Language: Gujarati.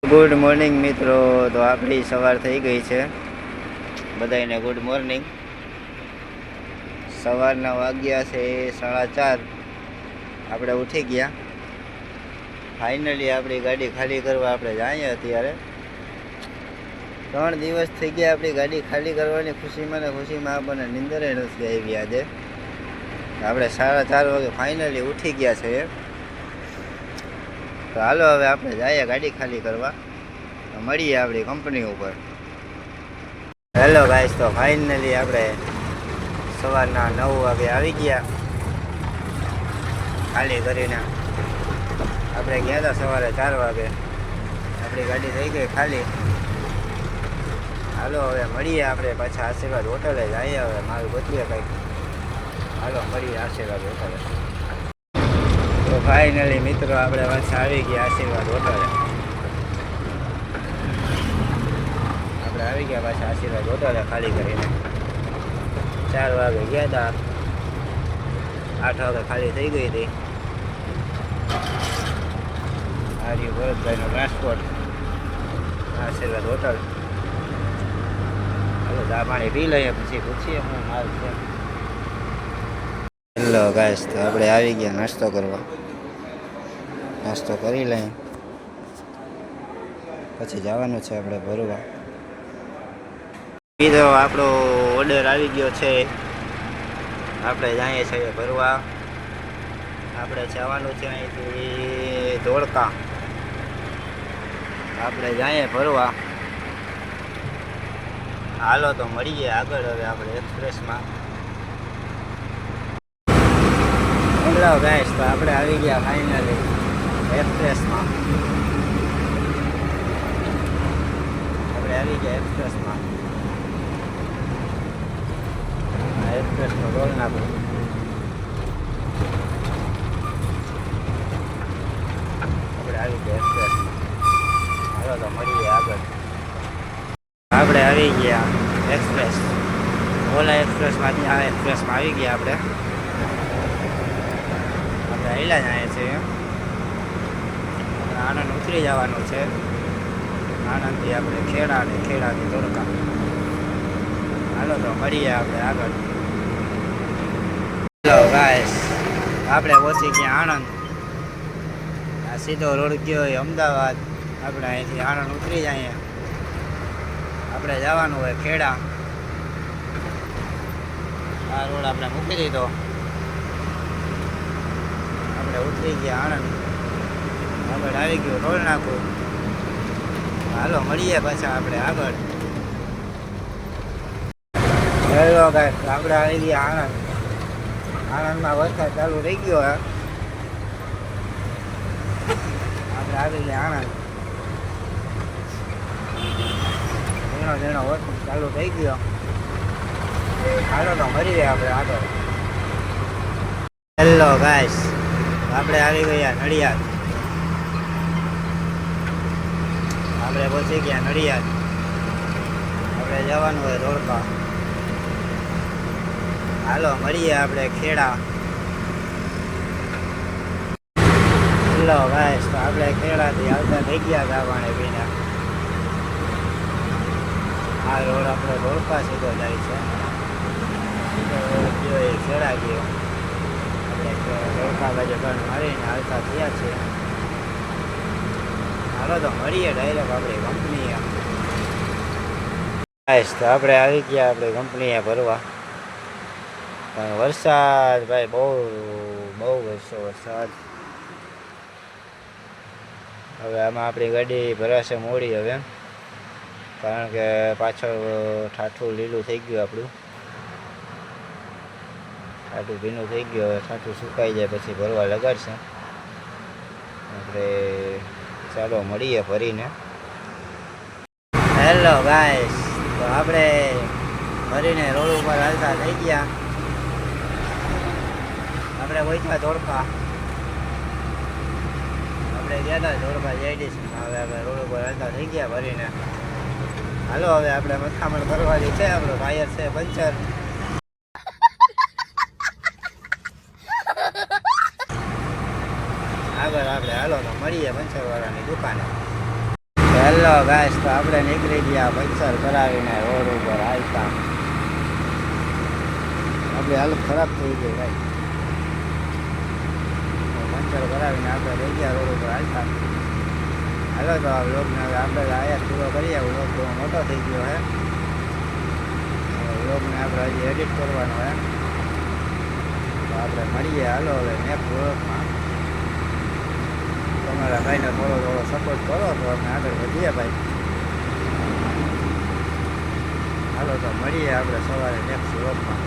ગુડ મોર્નિંગ મિત્રો. તો આપણી સવાર થઈ ગઈ છે. બધાને ગુડ મોર્નિંગ. સવારના વાગ્યા છે 4:30. આપણે ઉઠી ગયા. ફાઇનલી આપણી ગાડી ખાલી કરવા આપણે જઈએ. અત્યારે 3 દિવસ થઈ ગયા આપણી ગાડી ખાલી કરવાની ખુશીમાં ને ખુશીમાં આપણને નિંદરે નથી આવી. આજે આપણે 4:30 વાગે ફાઇનલી ઉઠી ગયા છે. તો હાલો હવે આપણે જઈએ ગાડી ખાલી કરવા. મળીએ આપણી કંપની ઉપર. હેલો ગાઈસ, તો ફાઇનલી આપણે સવારના 9 વાગે આવી ગયા ખાલી કરીને. આપણે ગયા હતા સવારે 4 વાગે. આપણી ગાડી થઈ ગઈ ખાલી. હાલો હવે મળીએ આપણે પાછા આશીર્વાદ હોટલે જઈએ. હવે મારું ગોતીએ કંઈક. હાલો મળીએ આશીર્વાદ હોટલે. તો ફાઇનલી મિત્રો આપણે પાછા આવી ગયા આશીર્વાદ હોટલે. આપણે આવી ગયા પાછા આશીર્વાદ હોટલે ખાલી કરીને. 4 વાગે ગયા હતા, 8 વાગે ખાલી થઈ ગઈ હતી. આ રહ્યું ભરતભાઈનું ટ્રાન્સપોર્ટ, આશીર્વાદ હોટલ. હાલો ચા પાણી પી લઈએ, પછી પૂછીએ હું માલ છે. હેલો ગાઈસ, તો આપણે આવી ગયા નાસ્તો કરવા. નાસ્તો કરી લઈએ, પછી જવાનું છે આપણે ભરવા. બીજો આપણો ઓર્ડર આવી ગયો છે. આપણે જઈએ છીએ ભરવા. આપણે જવાનું છે અહીંથી ધોળકા. આપણે જઈએ ભરવા. હાલો તો મળીએ આગળ હવે આપણે એક્સપ્રેસમાં. હેલો ગાઈસ, તો આપણે આવી ગયા ફાઇનલી એક્સપ્રેસમાં. આપણે આવી ગયા એક્સપ્રેસમાં. એક્સપ્રેસનો રોલ નાખો. આપણે આવી ગયા એક્સપ્રેસમાં. હાલો તો મળીએ આગળ. આપણે આવી ગયા એક્સપ્રેસ. ઓલા એક્સપ્રેસમાંથી આ એક્સપ્રેસમાં આવી ગયા. આપણે હેલા જાય છે. આનંદ ઉતરી જવાનું છે. આનંદથી આપણે ખેડાથી ધોળકા. હાલો તો મળીએ આપણે આગળ. હેલો ગાઈસ, આપણે પહોંચી ગયા આણંદ. આ સીધો રોડ ગયો હોય અમદાવાદ. આપણે અહીંથી આણંદ ઉતરી જઈએ. આપણે જવાનું હોય ખેડા. આ રોડ આપણે મૂકી દીધો. આપણે ઉતરી ગયા આણંદ. આગળ આવી ગયું ટોલ નાખું. હાલો મળીએ પાછા આપણે આગળ. હેલો ગાઈસ, આપણે આવી ગયા આણંદ. આણંદમાં વરસાદ ચાલુ થઈ ગયો. આપણે આવી ગયા આણંદ. ઝીણો વરસાદ ચાલુ થઈ ગયો. હાલો તો મળીએ આપણે આગળ. હેલો ગાઈસ, આપણે આવી ગયા નડિયાદ. આપણે પહોંચી ગયા નડિયાદ. આપણે જવાનું હોય ધોળકા. હાલો મળીએ આપણે ખેડા. હેલો ગાઈસ, તો આપણે ખેડાથી આવતા થઈ ગયા ચા પાણી પીને. આ રોડ આપણે ધોળકા સીધો જાય છે. સીધો રોડ ગયો એ ખેડા ગયો. આપણે ધોળકા બાજુ ટર્ન મારીને આવતા થયા છે. હાલો તો મળીએ ડાયરેક્ટ આપણી કંપનીએ. ગાઈસ, તો આપણે આવી ગયા આપણી કંપનીએ ભરવા. પણ વરસાદ ભાઈ બહુ વરસ્યો વરસાદ. હવે આમાં આપણી ગાડી ભરાશે મોડી હવે, કારણ કે પાછળ ઠાઠું લીલું થઈ ગયું. આપણું ઠાઠું ભીનું થઈ ગયું. હવે ઠાઠું સુકાઈ જાય પછી ભરવા લગાડશે. આપણે ચાલો મળીએ ભરીને. હેલો ગાઈસ, તો આપણે ભરીને રોડ ઉપર હાલતા થઈ ગયા. આપણે પહોંચ્યા ધોળકા. આપણે ગયા હતા ધોળકા JDC. હવે આપણે રોડ ઉપર હાલતા થઈ ગયા ભરીને. હાલો હવે આપણે મથામણ કરવાની છે. આપણો ટાયર છે પંચર. આગળ આપણે હાલો તો મળીએ પંચરવાળાની દુકાને. હેલો ગાઈસ, તો આપણે નીકળી ગયા પંચર કરાવીને રોડ ઉપર હાલતા. આપણી હાલત ખરાબ થઈ ગઈ ભાઈ. પંચર કરાવીને આપણે રહી ગયા રોડ ઉપર હાલતા. હાલો તો આ વ્લોગને હવે આપણે આયા પૂરો કરીએ. વ્લોગ બહુ મોટો થઈ ગયો છે. વ્લોગને આપણે હજી એડિટ કરવાનો છે. તો આપણે મળીએ. હાલો હવે નેક્સ્ટ વ્લોગમાં. તમારા ભાઈને થોડો સપોર્ટ કરો તો અમે આગળ વધીએ ભાઈ. હાલો તો મળીએ આપણે સવારે નેક્સ્ટ વ્લોગમાં.